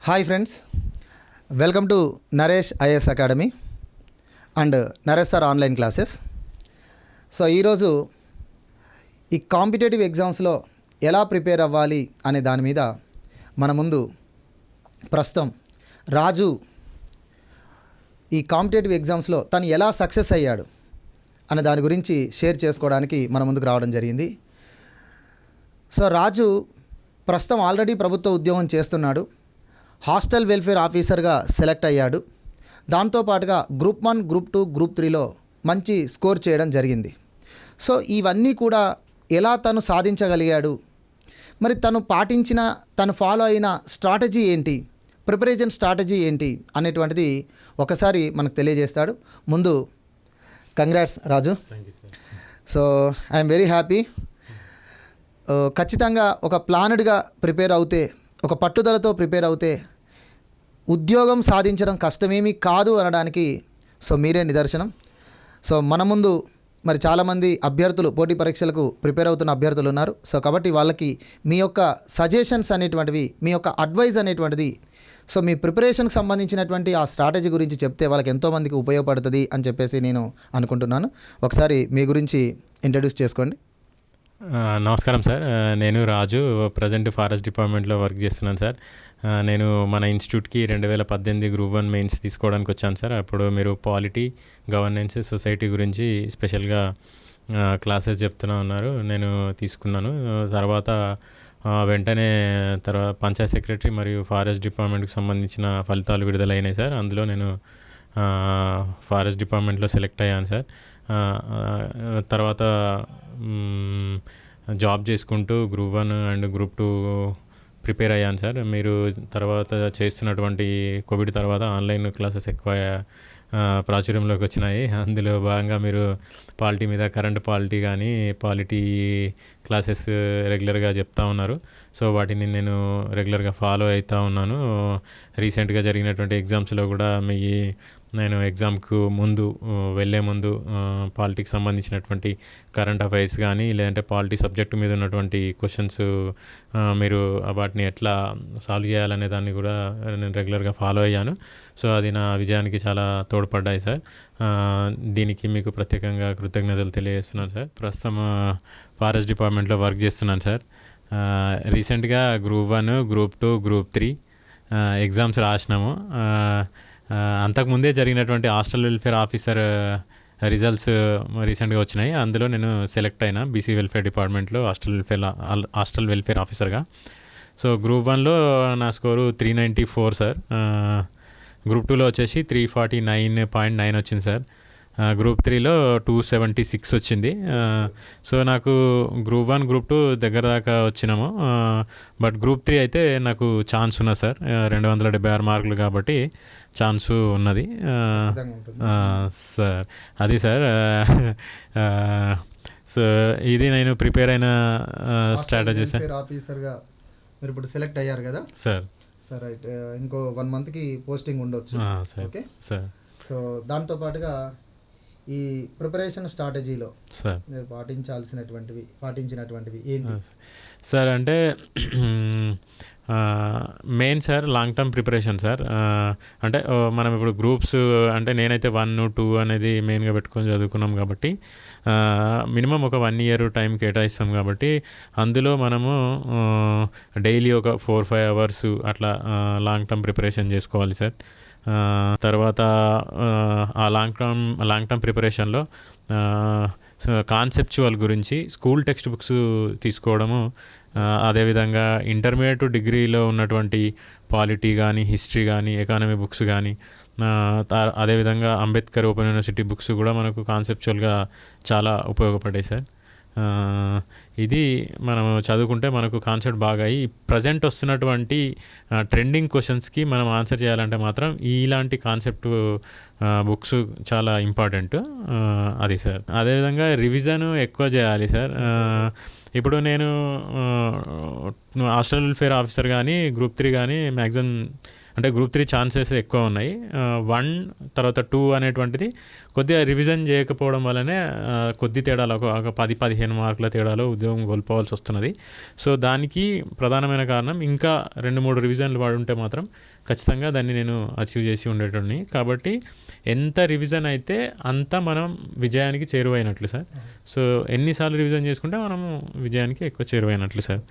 Hi friends, welcome to Naresh IAS academy and Naresh sir online classes. So ఈరోజు ఈ competitive ఎగ్జామ్స్లో ఎలా ప్రిపేర్ అవ్వాలి అనే దాని మీద మన ముందు ప్రస్తుతం రాజు ఈ కాంపిటేటివ్ ఎగ్జామ్స్లో తను ఎలా సక్సెస్ అయ్యాడు అనే దాని గురించి షేర్ చేసుకోవడానికి మన ముందుకు రావడం జరిగింది. సో రాజు ప్రస్తుతం ఆల్రెడీ ప్రభుత్వ ఉద్యోగం చేస్తున్నాడు. హాస్టల్ వెల్ఫేర్ ఆఫీసర్గా సెలెక్ట్ అయ్యాడు. దాంతోపాటుగా గ్రూప్ 1, గ్రూప్ 2, గ్రూప్ 3లో మంచి స్కోర్ చేయడం జరిగింది. సో ఇవన్నీ కూడా ఎలా తను సాధించగలిగాడు, మరి తను ఫాలో అయిన స్ట్రాటజీ ఏంటి, ప్రిపరేషన్ స్ట్రాటజీ ఏంటి అనేటువంటిది ఒకసారి మనకు తెలియజేస్తాడు. ముందు congrats Raju. So I'm very happy. ఖచ్చితంగా ఒక ప్లానెడ్గా ప్రిపేర్ అవుతే, ఒక పట్టుదలతో ప్రిపేర్ అవుతే ఉద్యోగం సాధించడం కష్టమేమీ కాదు అనడానికి సో మీరే నిదర్శనం. సో మన ముందు మరి చాలామంది అభ్యర్థులు పోటీ పరీక్షలకు ప్రిపేర్ అవుతున్న అభ్యర్థులు ఉన్నారు. సో కాబట్టి వాళ్ళకి మీ యొక్క సజెషన్స్ అనేటువంటివి, మీ యొక్క అడ్వైజ్ అనేటువంటిది, సో మీ ప్రిపరేషన్కి సంబంధించినటువంటి ఆ స్ట్రాటజీ గురించి చెప్తే వాళ్ళకి ఎంతోమందికి ఉపయోగపడుతుంది అని చెప్పేసి నేను అనుకుంటున్నాను. ఒకసారి మీ గురించి ఇంట్రడ్యూస్ చేసుకోండి. నమస్కారం సార్, నేను రాజు, ప్రజెంట్ ఫారెస్ట్ డిపార్ట్మెంట్లో వర్క్ చేస్తున్నాను సార్. నేను మన ఇన్స్టిట్యూట్కి 2018 గ్రూప్ 1 మెయిన్స్ తీసుకోవడానికి వచ్చాను సార్. అప్పుడు మీరు పాలిటీ, గవర్నెన్స్, సొసైటీ గురించి స్పెషల్గా క్లాసెస్ చెప్తూనే ఉన్నారు. నేను తీసుకున్నాను. తర్వాత వెంటనే పంచాయత్ సెక్రటరీ మరియు ఫారెస్ట్ డిపార్ట్మెంట్కి సంబంధించిన ఫలితాలు విడుదలైనాయి సార్. అందులో నేను ఫారెస్ట్ డిపార్ట్మెంట్లో సెలెక్ట్ అయ్యాను సార్. తర్వాత జాబ్ చేసుకుంటూ గ్రూప్ 1 అండ్ గ్రూప్ 2 ప్రిపేర్ అయ్యాను సార్. మీరు తర్వాత చేస్తున్నటువంటి కోవిడ్ తర్వాత ఆన్లైన్ క్లాసెస్ ఎక్కువ ప్రాచుర్యంలోకి వచ్చినాయి. అందులో భాగంగా మీరు పాలిటీ మీద, కరెంట్ పాలిటీ కానీ పాలిటీ క్లాసెస్ రెగ్యులర్గా చెప్తా ఉన్నారు. సో వాటిని నేను రెగ్యులర్గా ఫాలో అవుతూ ఉన్నాను. రీసెంట్గా జరిగినటువంటి ఎగ్జామ్స్లో కూడా నేను ఎగ్జామ్కు వెళ్ళే ముందు పాలిటిక్స్ సంబంధించినటువంటి కరెంట్ అఫైర్స్ కానీ, లేదంటే పాలిటీ సబ్జెక్టు మీద ఉన్నటువంటి క్వశ్చన్స్ మీరు వాటిని ఎట్లా సాల్వ్ చేయాలనే దాన్ని కూడా నేను రెగ్యులర్గా ఫాలో అయ్యాను. సో అది నా విజయానికి చాలా తోడ్పడ్డాయి సార్. దీనికి మీకు ప్రత్యేకంగా కృతజ్ఞతలు తెలియజేస్తున్నాను సార్. ప్రస్తుతం ఫారెస్ట్ డిపార్ట్మెంట్లో వర్క్ చేస్తున్నాను సార్. రీసెంట్గా గ్రూప్ 1, గ్రూప్ 2, గ్రూప్ 3 ఎగ్జామ్స్ రాసినాము. అంతకుముందే జరిగినటువంటి హాస్టల్ వెల్ఫేర్ ఆఫీసర్ రిజల్ట్స్ రీసెంట్గా వచ్చినాయి. అందులో నేను సెలెక్ట్ అయినా బీసీ వెల్ఫేర్ డిపార్ట్మెంట్లో హాస్టల్ వెల్ఫేర్ ఆఫీసర్గా. సో గ్రూప్ 1లో నా స్కోరు 394 సార్. గ్రూప్ 2లో వచ్చేసి 349.9 వచ్చింది సార్. గ్రూప్ 3లో 276 వచ్చింది. సో నాకు గ్రూప్ 1, గ్రూప్ 2 దగ్గర దాకా వచ్చినాము. బట్ గ్రూప్ 3 అయితే నాకు ఛాన్స్ ఉన్నది సార్. 276 మార్కులు కాబట్టి ఛాన్సు ఉన్నది సార్. అది సార్. సో ఇది నేను ప్రిపేర్ అయిన స్ట్రాటజీ సార్. ఆఫీసర్గా మీరు ఇప్పుడు సెలెక్ట్ అయ్యారు కదా సార్. సార్ అయితే ఇంకో 1 మంత్కి పోస్టింగ్ ఉండొచ్చు సార్. Okay sir. సో దాంతోపాటుగా ఈ ప్రిపరేషన్ స్ట్రాటజీలో సార్ మీరు పాటించినటువంటివి ఏంటి సార్? అంటే main sir long term preparation sir. అంటే మనం ఇప్పుడు గ్రూప్స్ అంటే నేనైతే 1, 2 అనేది మెయిన్గా పెట్టుకొని చదువుకున్నాం కాబట్టి మినిమం ఒక 1 ఇయర్ టైం కేటాయిస్తాం కాబట్టి అందులో మనము డైలీ ఒక 4-5 అవర్స్ అట్లా లాంగ్ టర్మ్ ప్రిపరేషన్ చేసుకోవాలి సార్. తర్వాత ఆ లాంగ్ టర్మ్ ప్రిపరేషన్లో కాన్సెప్చువల్ గురించి స్కూల్ టెక్స్ట్ బుక్స్ తీసుకోవడము, అదేవిధంగా ఇంటర్మీడియట్ డిగ్రీలో ఉన్నటువంటి పాలిటీ కానీ, హిస్టరీ కానీ, ఎకానమీ బుక్స్ కానీ, అదేవిధంగా అంబేద్కర్ ఓపెన్ యూనివర్సిటీ బుక్స్ కూడా మనకు కాన్సెప్చువల్గా చాలా ఉపయోగపడ్డాయి సార్. ఇది మనం చదువుకుంటే మనకు కాన్సెప్ట్ బాగా అయ్యి ప్రజెంట్ వస్తున్నటువంటి ట్రెండింగ్ క్వశ్చన్స్కి మనం ఆన్సర్ చేయాలంటే మాత్రం ఇలాంటి కాన్సెప్ట్ బుక్స్ చాలా ఇంపార్టెంట్. అది సార్. అదేవిధంగా రివిజన్ ఎక్కువ చేయాలి సార్. ఇప్పుడు నేను హాస్టల్ వెల్ఫేర్ ఆఫీసర్ కానీ, గ్రూప్ 3 కానీ మ్యాక్సిమం అంటే గ్రూప్ 3 ఛాన్సెస్ ఎక్కువ ఉన్నాయి. 1 తర్వాత 2 అనేటువంటిది కొద్దిగా రివిజన్ చేయకపోవడం వల్లనే కొద్ది తేడాలో ఒక 10-15 మార్కుల తేడాలో ఉద్యోగం కోల్పోవాల్సి వస్తున్నది. సో దానికి ప్రధానమైన కారణం ఇంకా 2-3 రివిజన్లు వాడుంటే మాత్రం ఖచ్చితంగా దాన్ని నేను అచీవ్ చేసి ఉండేటోడిని. కాబట్టి ఎంత రివిజన్ అయితే అంత మనం విజయానికి చేరువైనట్లు సార్. సో ఎన్నిసార్లు రివిజన్ చేసుకుంటే మనము విజయానికి ఎక్కువ చేరువైనట్లు సార్.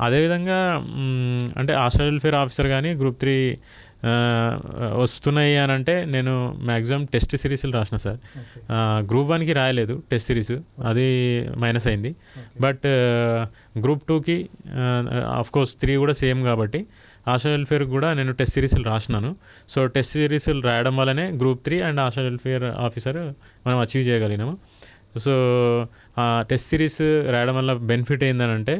అదేవిధంగా అంటే హాస్టల్ వెల్ఫేర్ ఆఫీసర్ కానీ గ్రూప్ 3 వస్తున్నాయి అని అంటే నేను మ్యాక్సిమం టెస్ట్ సిరీస్లు రాసిన సార్. గ్రూప్ 1కి రాయలేదు టెస్ట్ సిరీస్, అది మైనస్ అయింది. బట్ గ్రూప్ 2కి ఆఫ్కోర్స్ 3 కూడా సేమ్ కాబట్టి హాస్టల్ వెల్ఫేర్ కూడా నేను టెస్ట్ సిరీస్లు రాసినాను. సో టెస్ట్ సిరీస్లు రాయడం వల్లనే group 3 and hostel welfare officer మనం అచీవ్ చేయగలిగినాము. సో టెస్ట్ సిరీస్ రాయడం వల్ల బెనిఫిట్ ఏంటంటే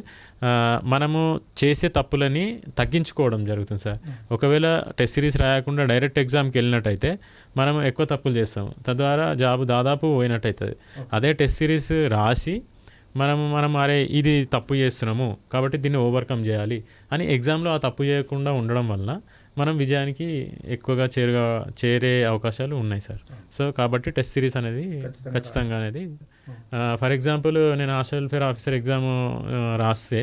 మనము చేసే తప్పులని తగ్గించుకోవడం జరుగుతుంది సార్. ఒకవేళ టెస్ట్ సిరీస్ రాయకుండా డైరెక్ట్ ఎగ్జామ్కి వెళ్ళినట్టయితే మనం ఎక్కువ తప్పులు చేస్తాము, తద్వారా జాబు దాదాపు పోయినట్టు అవుతుంది. అదే టెస్ట్ సిరీస్ రాసి మనం అరే ఇది తప్పు చేస్తున్నాము కాబట్టి దీన్ని ఓవర్కమ్ చేయాలి అని ఎగ్జామ్లో ఆ తప్పు చేయకుండా ఉండడం వల్ల మనం విజయానికి ఎక్కువగా చేరే అవకాశాలు ఉన్నాయి సార్. సో కాబట్టి టెస్ట్ సిరీస్ అనేది ఖచ్చితంగా అనేది ఫర్ ఎగ్జాంపుల్ నేను హాస్టల్ వెల్ఫేర్ ఆఫీసర్ ఎగ్జామ్ రాస్తే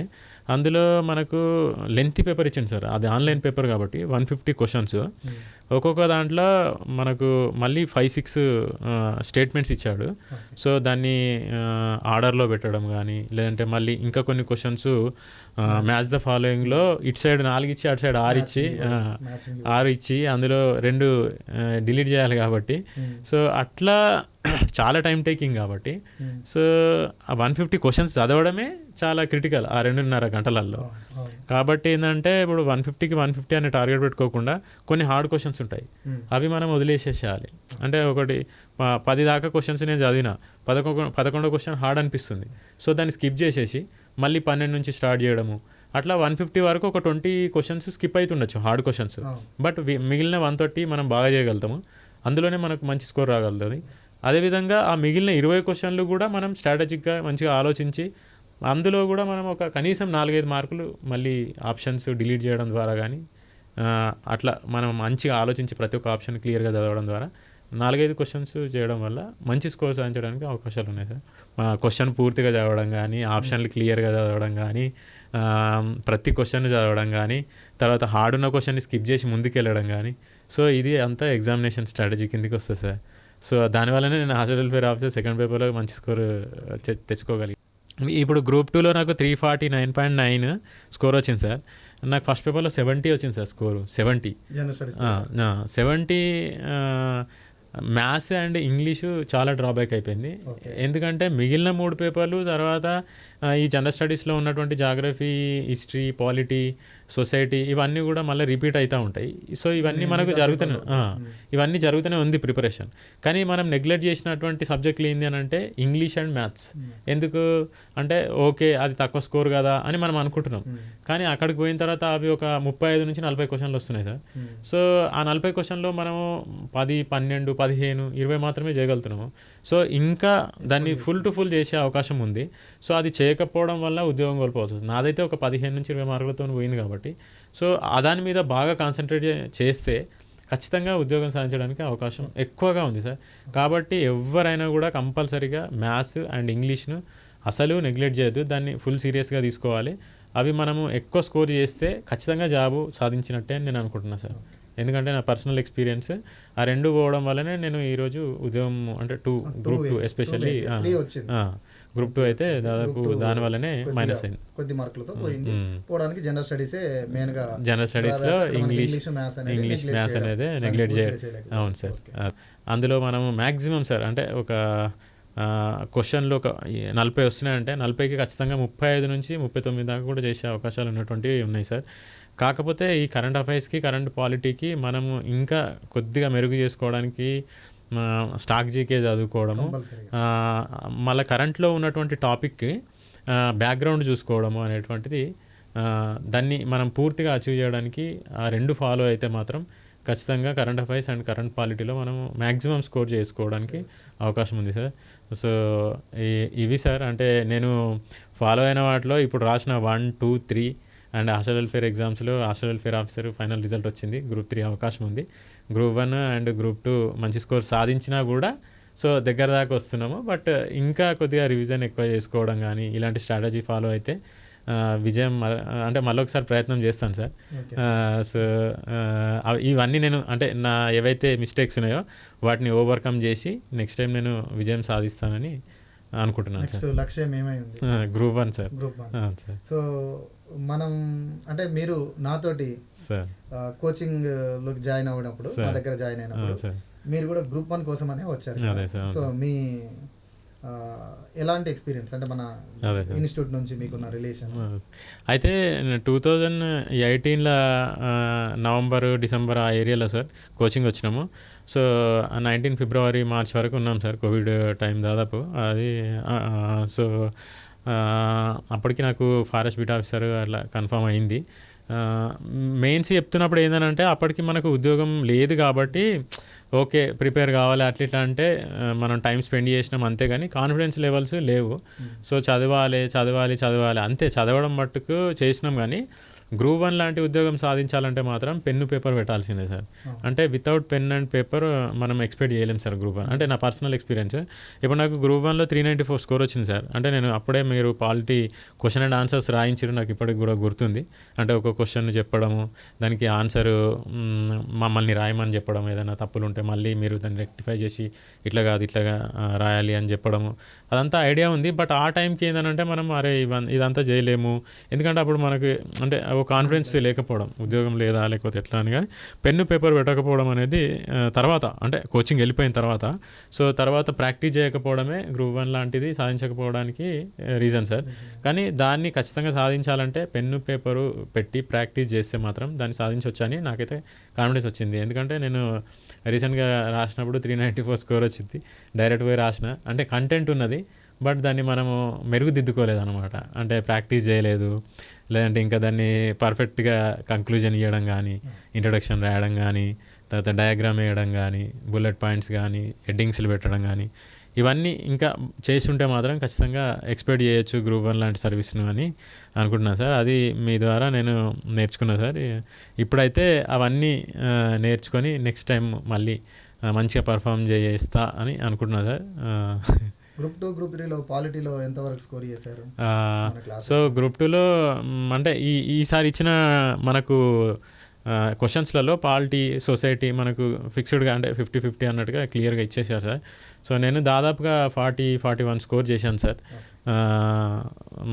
అందులో మనకు లెంతీ పేపర్ ఇచ్చింది సార్. అది ఆన్లైన్ పేపర్ కాబట్టి 150 క్వశ్చన్స్. ఒక్కొక్క దాంట్లో మనకు మళ్ళీ 5-6 స్టేట్మెంట్స్ ఇచ్చాడు. సో దాన్ని ఆర్డర్లో పెట్టడం కానీ, లేదంటే మళ్ళీ ఇంకా కొన్ని క్వశ్చన్స్ మ్యాచ్ ద ఫాలోయింగ్లో ఇటు సైడ్ 4 ఇచ్చి అటు సైడ్ 6 ఇచ్చి అందులో 2 డిలీట్ చేయాలి కాబట్టి సో అట్లా చాలా టైం టేకింగ్ కాబట్టి సో ఆ 150 క్వశ్చన్స్ చదవడమే చాలా క్రిటికల్ ఆ 2.5 గంటలలో. కాబట్టి ఏంటంటే ఇప్పుడు 150కి 150 అనే టార్గెట్ పెట్టుకోకుండా కొన్ని హార్డ్ క్వశ్చన్స్ ఉంటాయి, అవి మనం వదిలేసేసేయాలి. అంటే ఒకటి 10 దాకా క్వశ్చన్స్ నేను చదివిన 11వ క్వశ్చన్ హార్డ్ అనిపిస్తుంది, సో దాన్ని స్కిప్ చేసేసి మళ్ళీ 12 నుంచి స్టార్ట్ చేయడము. అట్లా 150 వరకు ఒక 20 క్వశ్చన్స్ స్కిప్ అవుతుండొచ్చు హార్డ్ క్వశ్చన్స్. బట్ మిగిలిన 130 మనం బాగా చేయగలుగుతాము, అందులోనే మనకు మంచి స్కోర్ రాగలుగుతుంది. అదేవిధంగా ఆ మిగిలిన 20 క్వశ్చన్లు కూడా మనం స్ట్రాటజిక్గా మంచిగా ఆలోచించి అందులో కూడా మనం ఒక కనీసం 4-5 మార్కులు మళ్ళీ ఆప్షన్స్ డిలీట్ చేయడం ద్వారా కానీ అట్లా మనం మంచిగా ఆలోచించి ప్రతి ఒక్క ఆప్షన్ క్లియర్గా చదవడం ద్వారా 4-5 క్వశ్చన్స్ చేయడం వల్ల మంచి స్కోర్ సాధించడానికి అవకాశాలు ఉన్నాయి సార్. క్వశ్చన్ పూర్తిగా చదవడం కానీ, ఆప్షన్లు క్లియర్గా చదవడం కానీ, ప్రతి క్వశ్చన్ చదవడం కానీ, తర్వాత హార్డ్ ఉన్న క్వశ్చన్ని స్కిప్ చేసి ముందుకు వెళ్ళడం కానీ, సో ఇది అంతా ఎగ్జామినేషన్ స్ట్రాటజీ కిందకి వస్తుంది సార్. సో దానివల్లనే నేను హాస్టల్ వెల్ఫేర్ ఆఫీసర్ సెకండ్ పేపర్లో మంచి స్కోర్ తెచ్చుకోగలిగాను. ఇప్పుడు గ్రూప్ 2లో నాకు 349.9 స్కోర్ వచ్చింది సార్. నాకు ఫస్ట్ పేపర్లో 70 వచ్చింది sir score. 70 maths and English చాలా డ్రాబ్యాక్ అయిపోయింది. ఎందుకంటే మిగిలిన 3 పేపర్లు తర్వాత ఈ జనరల్ స్టడీస్లో ఉన్నటువంటి జాగ్రఫీ, హిస్టరీ, పాలిటీ, సొసైటీ ఇవన్నీ కూడా మళ్ళీ రిపీట్ అవుతూ ఉంటాయి. సో ఇవన్నీ మనకు జరుగుతూనే ఉంది ప్రిపరేషన్. కానీ మనం నెగ్లెక్ట్ చేసినటువంటి సబ్జెక్టులు ఏంటి అని అంటే ఇంగ్లీష్ అండ్ మ్యాథ్స్. ఎందుకు అంటే ఓకే అది తక్కువ స్కోర్ కదా అని మనం అనుకుంటున్నాం, కానీ అక్కడికి పోయిన తర్వాత అవి ఒక 35 నుంచి 40 క్వశ్చన్లు వస్తున్నాయి సార్. సో ఆ 40 క్వశ్చన్లో మనము 10, 12, 15, 20 మాత్రమే చేయగలుగుతున్నాము. సో ఇంకా దాన్ని ఫుల్ చేసే అవకాశం ఉంది. సో అది చేయకపోవడం వల్ల ఉద్యోగం కోల్పోవచ్చు. నాదైతే ఒక 15 నుంచి 20 మార్కులతో పోయింది కాబట్టి సో దాని మీద బాగా కాన్సన్ట్రేట్ చేస్తే ఖచ్చితంగా ఉద్యోగం సాధించడానికి అవకాశం ఎక్కువగా ఉంది సార్. కాబట్టి ఎవరైనా కూడా కంపల్సరీగా మ్యాథ్స్ అండ్ ఇంగ్లీష్ను అసలు నెగ్లెక్ట్ చేయొద్దు, దాన్ని ఫుల్ సీరియస్గా తీసుకోవాలి. అవి మనము ఎక్కువ స్కోర్ చేస్తే ఖచ్చితంగా జాబు సాధించినట్టే అని నేను అనుకుంటున్నాను సార్. ఎందుకంటే నా పర్సనల్ ఎక్స్పీరియన్స్ ఆ 2 పోవడం వల్లనే నేను ఈరోజు ఉద్యోగం అంటే గ్రూప్ 2 ఎస్పెషల్లీ గ్రూప్ 2 అయితే దాదాపు దానివల్లనే మైనస్ అయింది. కొద్ది మార్కులతో పోవడానికి జనరల్ స్టడీసే మెయిన్గా. జనరల్ స్టడీస్లో ఇంగ్లీష్ మ్యాథ్స్ అనేది నెగ్లెక్ట్ చేయడం. అవును సార్. అందులో మనం మ్యాక్సిమం సార్ అంటే ఒక క్వశ్చన్లో ఒక 40 వస్తున్నాయంటే 40కి ఖచ్చితంగా 35 నుంచి 39 దాకా కూడా చేసే అవకాశాలు ఉన్నటువంటివి ఉన్నాయి సార్. కాకపోతే ఈ కరెంట్ అఫైర్స్కి, కరెంట్ పాలిటీకి మనము ఇంకా కొద్దిగా మెరుగు చేసుకోవడానికి స్టాక్ జీకే చదువుకోవడము, మళ్ళీ కరెంట్లో ఉన్నటువంటి టాపిక్కి బ్యాక్గ్రౌండ్ చూసుకోవడము అనేటువంటిది దాన్ని మనం పూర్తిగా అచీవ్ చేయడానికి ఆ 2 ఫాలో అయితే మాత్రం ఖచ్చితంగా కరెంట్ అఫైర్స్ అండ్ కరెంట్ పాలిటీలో మనం మ్యాక్సిమం స్కోర్ చేసుకోవడానికి అవకాశం ఉంది సార్. సో ఇవి సార్ అంటే నేను ఫాలో అయిన వాటిలో ఇప్పుడు రాసిన 1, 2, 3 అండ్ హాస్టల్ వెల్ఫేర్ ఎగ్జామ్స్లో hostel welfare officer final result వచ్చింది. గ్రూప్ 3 అవకాశం ఉంది. గ్రూప్ 1 అండ్ గ్రూప్ 2 మంచి స్కోర్ సాధించినా కూడా సో దగ్గర దాకా వస్తున్నాము. బట్ ఇంకా కొద్దిగా రివిజన్ ఎక్కువ చేసుకోవడం కానీ ఇలాంటి స్ట్రాటజీ ఫాలో అయితే విజయం అంటే మళ్ళొకసారి ప్రయత్నం చేస్తాను సార్. సో ఇవన్నీ నేను అంటే నా ఏవైతే మిస్టేక్స్ ఉన్నాయో వాటిని ఓవర్కమ్ చేసి నెక్స్ట్ టైం నేను విజయం సాధిస్తానని అనుకుంటున్నాను సార్. లక్ష్యం ఏమై ఉంది? Group 1 sir. Group 1 sir. So మనం అంటే మీరు నాతోటి సార్ కోచింగ్ లోకి జాయిన్ అవ్వడప్పుడు మా దగ్గర జాయిన్ అయినప్పుడు మీరు కూడా గ్రూప్ 1 కోసమనే వచ్చారు. సో మీ ఎలాంటి ఎక్స్పీరియన్స్ అంటే మన ఇన్స్టిట్యూట్ నుంచి మీకున్న రిలేషన్? అయితే 2018లో నవంబర్ డిసెంబర్ ఆ ఏరియాలో సార్ కోచింగ్ వచ్చినాము. సో 19 ఫిబ్రవరి మార్చ్ వరకు ఉన్నాం సార్, కోవిడ్ టైం దాదాపు అది. సో అప్పటికి నాకు ఫారెస్ట్ బీట్ ఆఫీసర్ అట్లా కన్ఫర్మ్ అయింది. మెయిన్స్ చెప్తున్నప్పుడు ఏంటంటే అప్పటికి మనకు ఉద్యోగం లేదు కాబట్టి ఓకే ప్రిపేర్ కావాలి అట్లా ఇట్లా అంటే మనం టైం స్పెండ్ చేసినాం అంతే, కానీ కాన్ఫిడెన్స్ లెవెల్స్ లేవు. సో చదవాలి అంతే, చదవడం మట్టుకు చేసినాం. కానీ గ్రూప్ 1 లాంటి ఉద్యోగం సాధించాలంటే మాత్రం పెన్ను పేపర్ పెట్టాల్సిందే సార్. అంటే వితౌట్ పెన్ అండ్ పేపర్ మనం ఎక్స్పెక్ట్ చేయలేం సార్ గ్రూప్ 1. అంటే నా పర్సనల్ ఎక్స్పీరియన్స్. ఇప్పుడు నాకు గ్రూప్ 1లో 394 స్కోర్ వచ్చింది సార్. అంటే నేను అప్పుడే మీరు పాలిటీ క్వశ్చన్ అండ్ ఆన్సర్స్ రాయించారు, నాకు ఇప్పటికి కూడా గుర్తుంది. అంటే ఒక క్వశ్చన్ చెప్పడము, దానికి ఆన్సర్ మమ్మల్ని రాయమని చెప్పడం, ఏదైనా తప్పులు ఉంటే మళ్ళీ మీరు దాన్ని రెక్టిఫై చేసి ఇట్లా కాదు ఇట్లాగా రాయాలి అని చెప్పడము, అదంతా ఐడియా ఉంది. బట్ ఆ టైంకి ఏంటంటే మనం అరే ఇదంతా చేయలేము, ఎందుకంటే అప్పుడు మనకి అంటే కాన్ఫిడెన్స్ లేకపోవడం, ఉద్యోగం లేదా లేకపోతే ఎట్లా అని. కానీ పెన్ను పేపర్ పెట్టకపోవడం అనేది తర్వాత అంటే కోచింగ్ వెళ్ళిపోయిన తర్వాత, సో తర్వాత ప్రాక్టీస్ చేయకపోవడమే గ్రూప్ 1 లాంటిది సాధించకపోవడానికి రీజన్ సార్. కానీ దాన్ని ఖచ్చితంగా సాధించాలంటే పెన్ను పేపరు పెట్టి ప్రాక్టీస్ చేస్తే మాత్రం దాన్ని సాధించవచ్చని నాకైతే కాన్ఫిడెన్స్ వచ్చింది. ఎందుకంటే నేను రీసెంట్గా రాసినప్పుడు 394 స్కోర్ వచ్చింది, డైరెక్ట్ పోయి రాసిన. అంటే కంటెంట్ ఉన్నది బట్ దాన్ని మనము మెరుగుదిద్దుకోలేదు అనమాట. అంటే ప్రాక్టీస్ చేయలేదు, లేదంటే ఇంకా దాన్ని పర్ఫెక్ట్గా కంక్లూజన్ ఇవ్వడం కానీ, ఇంట్రొడక్షన్ రాయడం కానీ, తర్వాత డయాగ్రామ్ వేయడం కానీ, బుల్లెట్ పాయింట్స్ కానీ, హెడ్డింగ్స్లు పెట్టడం కానీ, ఇవన్నీ ఇంకా చేసి ఉంటే మాత్రం ఖచ్చితంగా ఎక్స్పెక్ట్ చేయొచ్చు గ్రూప్ 1 లాంటి సర్వీస్ను అని అనుకుంటున్నాను సార్. అది మీ ద్వారా నేను నేర్చుకున్నా సార్. ఇప్పుడైతే అవన్నీ నేర్చుకొని నెక్స్ట్ టైం మళ్ళీ మంచిగా పర్ఫామ్ చేస్తా అని అనుకుంటున్నా సార్. గ్రూప్ 2 గ్రూప్ 3లో పాలిటీలో ఎంతవరకు స్కోర్ చేశారు? సో గ్రూప్ 2లో అంటే ఈసారి ఇచ్చిన మనకు క్వశ్చన్స్లలో పాలిటీ, సొసైటీ మనకు ఫిక్స్డ్గా అంటే 50-50 అన్నట్టుగా క్లియర్గా ఇచ్చేసారు సార్. సో నేను దాదాపుగా 40-41 స్కోర్ చేశాను సార్.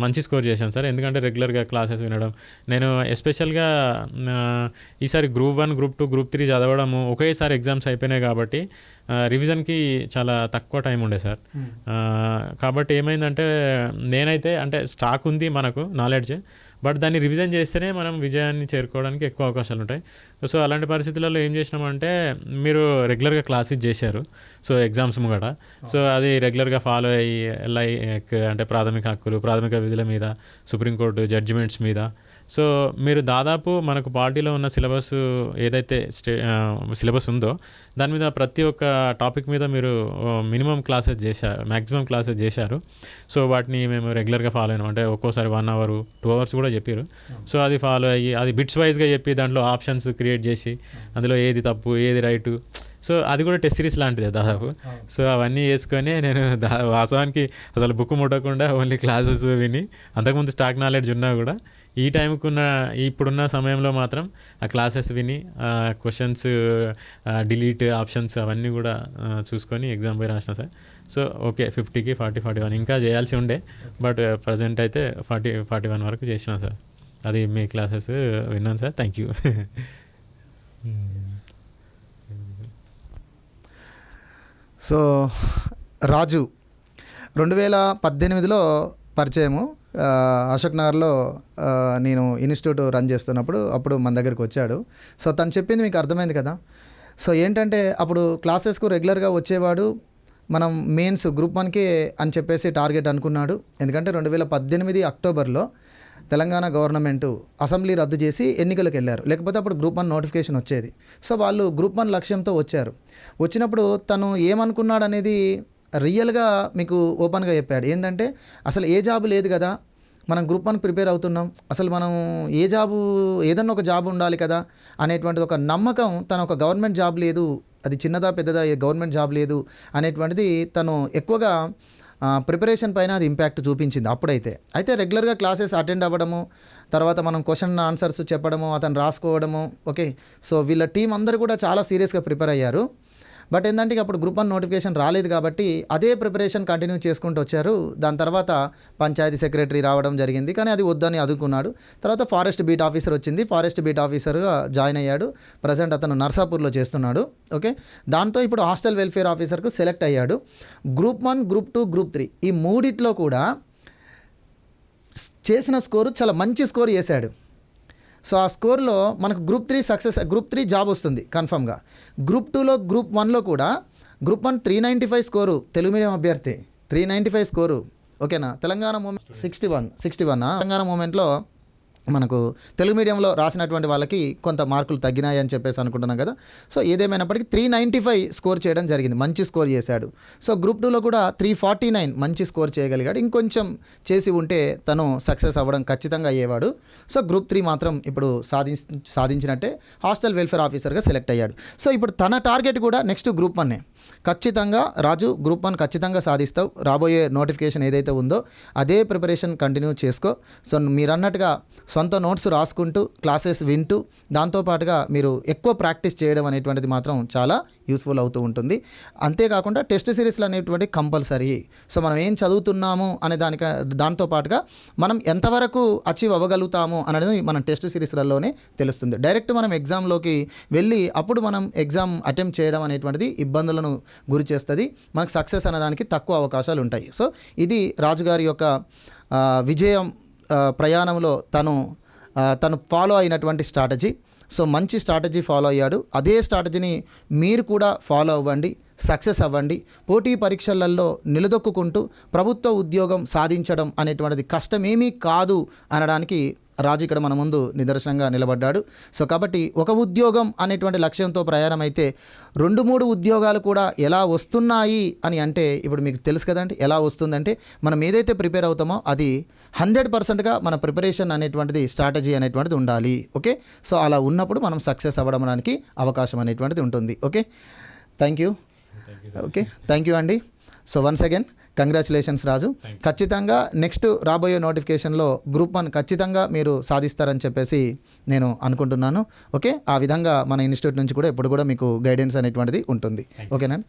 మంచి స్కోర్ చేశాను సార్, ఎందుకంటే రెగ్యులర్గా క్లాసెస్ వినడం. నేను ఎస్పెషల్గా ఈసారి గ్రూప్ 1, గ్రూప్ 2, గ్రూప్ 3 చదవడము ఒకేసారి ఎగ్జామ్స్ అయిపోయినాయి కాబట్టి రివిజన్కి చాలా తక్కువ టైం ఉండే సార్. కాబట్టి ఏమైందంటే నేనైతే అంటే స్టాక్ ఉంది మనకు నాలెడ్జ్, బట్ దాన్ని రివిజన్ చేస్తేనే మనం విజయాన్ని చేరుకోవడానికి ఎక్కువ అవకాశాలు ఉంటాయి. సో అలాంటి పరిస్థితులలో ఏం చేసినామంటే మీరు రెగ్యులర్గా క్లాసెస్ చేశారు, సో ఎగ్జామ్స్ ముంగట, సో అది రెగ్యులర్గా ఫాలో అయ్యి లైక్ అంటే ప్రాథమిక హక్కులు, ప్రాథమిక విధుల మీద, సుప్రీంకోర్టు జడ్జిమెంట్స్ మీద, సో మీరు దాదాపు మనకు పార్టీలో ఉన్న సిలబస్ ఏదైతే సిలబస్ ఉందో దాని మీద ప్రతి ఒక్క టాపిక్ మీద మీరు మినిమం క్లాసెస్ చేశారు, మ్యాక్సిమం క్లాసెస్ చేశారు. సో వాటిని మేము రెగ్యులర్గా ఫాలో అయినాం. అంటే ఒక్కోసారి 1 hour 2 hours కూడా చెప్పారు. సో అది ఫాలో అయ్యి అది బిట్స్ వైజ్గా చెప్పి దాంట్లో ఆప్షన్స్ క్రియేట్ చేసి అందులో ఏది తప్పు ఏది రైటు, సో అది కూడా టెస్ట్ సిరీస్ లాంటిదే దాదాపు. సో అవన్నీ చేసుకొని నేను వాస్తవానికి అసలు బుక్ ముట్టకుండా ఓన్లీ క్లాసెస్ విని, అంతకుముందు స్టాక్ నాలెడ్జ్ ఉన్నా కూడా ఈ టైంకున్న ఇప్పుడున్న సమయంలో మాత్రం ఆ క్లాసెస్ విని క్వశ్చన్స్ డిలీట్ ఆప్షన్స్ అవన్నీ కూడా చూసుకొని ఎగ్జామ్ పోయి రాసిన సార్. సో ఓకే 50కి 40-41 ఇంకా చేయాల్సి ఉండే, బట్ ప్రజెంట్ అయితే 40-41 వరకు చేసిన సార్. అది మీ క్లాసెస్ విన్నాను సార్, థ్యాంక్ యూ. సో రాజు 2018లో పరిచయము. అశోక్ నగర్లో నేను ఇన్స్టిట్యూట్ రన్ చేస్తున్నప్పుడు అప్పుడు మన దగ్గరికి వచ్చాడు. సో తను చెప్పింది మీకు అర్థమైంది కదా. సో ఏంటంటే అప్పుడు క్లాసెస్కు రెగ్యులర్గా వచ్చేవాడు, మనం మెయిన్స్ గ్రూప్ 1కే అని చెప్పేసి టార్గెట్ అనుకున్నాడు. ఎందుకంటే 2018 అక్టోబర్లో తెలంగాణ గవర్నమెంటు అసెంబ్లీ రద్దు చేసి ఎన్నికలకు వెళ్ళారు, లేకపోతే అప్పుడు గ్రూప్ 1 నోటిఫికేషన్ వచ్చేది. సో వాళ్ళు గ్రూప్ 1 లక్ష్యంతో వచ్చారు. వచ్చినప్పుడు తను ఏమనుకున్నాడు అనేది రియల్గా మీకు ఓపెన్గా చెప్పాడు. ఏంటంటే అసలు ఏ జాబు లేదు కదా, మనం గ్రూప్ 1 ప్రిపేర్ అవుతున్నాం, అసలు మనం ఏ జాబు ఏదన్నా ఒక జాబ్ ఉండాలి కదా అనేటువంటిది ఒక నమ్మకం. తను ఒక గవర్నమెంట్ జాబ్ లేదు, అది చిన్నదా పెద్దదా గవర్నమెంట్ జాబ్ లేదు అనేటువంటిది తను ఎక్కువగా ప్రిపరేషన్ పైన అది ఇంపాక్ట్ చూపించింది అప్పుడైతే. అయితే రెగ్యులర్గా క్లాసెస్ అటెండ్ అవ్వడము, తర్వాత మనం క్వశ్చన్ ఆన్సర్స్ చెప్పడము, అతను రాసుకోవడము. ఓకే, సో వీళ్ళ టీం అందరూ కూడా చాలా సీరియస్గా ప్రిపేర్ అయ్యారు. బట్ ఏంటంటే అప్పుడు గ్రూప్ 1 నోటిఫికేషన్ రాలేదు కాబట్టి అదే ప్రిపరేషన్ కంటిన్యూ చేసుకుంటూ వచ్చారు. దాని తర్వాత పంచాయతీ సెక్రటరీ రావడం జరిగింది, కానీ అది వద్దని అదుకున్నాడు. తర్వాత ఫారెస్ట్ బీట్ ఆఫీసర్ వచ్చింది, ఫారెస్ట్ బీట్ ఆఫీసర్గా జాయిన్ అయ్యాడు. ప్రజెంట్ అతను నర్సాపూర్లో చేస్తున్నాడు. ఓకే, దాంతో ఇప్పుడు హాస్టల్ వెల్ఫేర్ ఆఫీసర్కు సెలెక్ట్ అయ్యాడు. గ్రూప్ 1, గ్రూప్ 2, గ్రూప్ 3 ఈ మూడిట్లో కూడా చేసిన స్కోరు చాలా మంచి స్కోర్ చేశాడు. సో ఆ స్కోర్లో మనకు గ్రూప్ 3 సక్సెస్, గ్రూప్ 3 జాబ్ వస్తుంది కన్ఫర్మ్గా. గ్రూప్ 2లో, గ్రూప్ 1లో కూడా గ్రూప్ 1 395 స్కోరు, తెలుగు మీడియం అభ్యర్థి 395 స్కోరు. ఓకేనా, తెలంగాణ మూమెంట్ 61 తెలంగాణ మూమెంట్లో మనకు తెలుగు మీడియంలో రాసినటువంటి వాళ్ళకి కొంత మార్కులు తగ్గినాయి అని చెప్పేసి అనుకుంటున్నాం కదా. సో ఏదేమైనప్పటికీ 395 స్కోర్ చేయడం జరిగింది, మంచి స్కోర్ చేశాడు. సో గ్రూప్ 2లో కూడా 349 మంచి స్కోర్ చేయగలిగాడు. ఇంకొంచెం చేసి ఉంటే తను సక్సెస్ అవ్వడం ఖచ్చితంగా అయ్యేవాడు. సో గ్రూప్ 3 మాత్రం ఇప్పుడు సాధించినట్టే, హాస్టల్ వెల్ఫేర్ ఆఫీసర్గా సెలెక్ట్ అయ్యాడు. సో ఇప్పుడు తన టార్గెట్ కూడా నెక్స్ట్ గ్రూప్ 1 ఖచ్చితంగా. రాజు, గ్రూప్ 1 ఖచ్చితంగా సాధిస్తావు. రాబోయే నోటిఫికేషన్ ఏదైతే ఉందో అదే ప్రిపరేషన్ కంటిన్యూ చేసుకో. సో మీరు అన్నట్టుగా సొంత నోట్స్ రాసుకుంటూ క్లాసెస్ వింటూ దాంతోపాటుగా మీరు ఎక్కువ ప్రాక్టీస్ చేయడం అనేటువంటిది మాత్రం చాలా యూస్ఫుల్ అవుతూ ఉంటుంది. అంతేకాకుండా టెస్ట్ సిరీస్లు అనేటువంటి కంపల్సరీ. సో మనం ఏం చదువుతున్నాము అనే దాంతోపాటుగా మనం ఎంతవరకు అచీవ్ అవ్వగలుగుతాము అనేది మనం టెస్ట్ సిరీస్లలోనే తెలుస్తుంది. డైరెక్ట్ మనం ఎగ్జామ్లోకి వెళ్ళి అప్పుడు మనం ఎగ్జామ్ అటెంప్ట్ చేయడం అనేటువంటిది ఇబ్బందులను గురి చేస్తుంది, మనకు సక్సెస్ అనడానికి తక్కువ అవకాశాలు ఉంటాయి. సో ఇది రాజుగారి యొక్క విజయం ప్రయాణంలో తను ఫాలో అయినటువంటి స్ట్రాటజీ. సో మంచి స్ట్రాటజీ ఫాలో అయ్యాడు. అదే స్ట్రాటజీని మీరు కూడా ఫాలో అవ్వండి, సక్సెస్ అవ్వండి. పోటీ పరీక్షలలో నిలదొక్కుంటూ ప్రభుత్వ ఉద్యోగం సాధించడం అనేటువంటిది కష్టమేమీ కాదు అనడానికి రాజు ఇక్కడ మన ముందు నిదర్శనంగా నిలబడ్డాడు. సో కాబట్టి ఒక ఉద్యోగం అనేటువంటి లక్ష్యంతో ప్రయాణం అయితే 2-3 ఉద్యోగాలు కూడా ఎలా వస్తున్నాయి అని అంటే ఇప్పుడు మీకు తెలుసు కదండి. ఎలా వస్తుందంటే మనం ఏదైతే ప్రిపేర్ అవుతామో అది 100%గా మన ప్రిపరేషన్ అనేటువంటిది, స్ట్రాటజీ అనేటువంటిది ఉండాలి. ఓకే, సో అలా ఉన్నప్పుడు మనం సక్సెస్ అవ్వడానికి అవకాశం అనేటువంటిది ఉంటుంది. Okay, thank you. Okay, thank you అండి. సో వన్స్ అగైన్ కంగ్రాచులేషన్స్ రాజు. ఖచ్చితంగా నెక్స్ట్ రాబోయే నోటిఫికేషన్లో గ్రూప్ 1 ఖచ్చితంగా మీరు సాధిస్తారని చెప్పేసి నేను అనుకుంటున్నాను. ఓకే, ఆ విధంగా మన ఇన్స్టిట్యూట్ నుంచి కూడా ఎప్పుడు కూడా మీకు గైడెన్స్ అనేటువంటిది ఉంటుంది. ఓకేనా?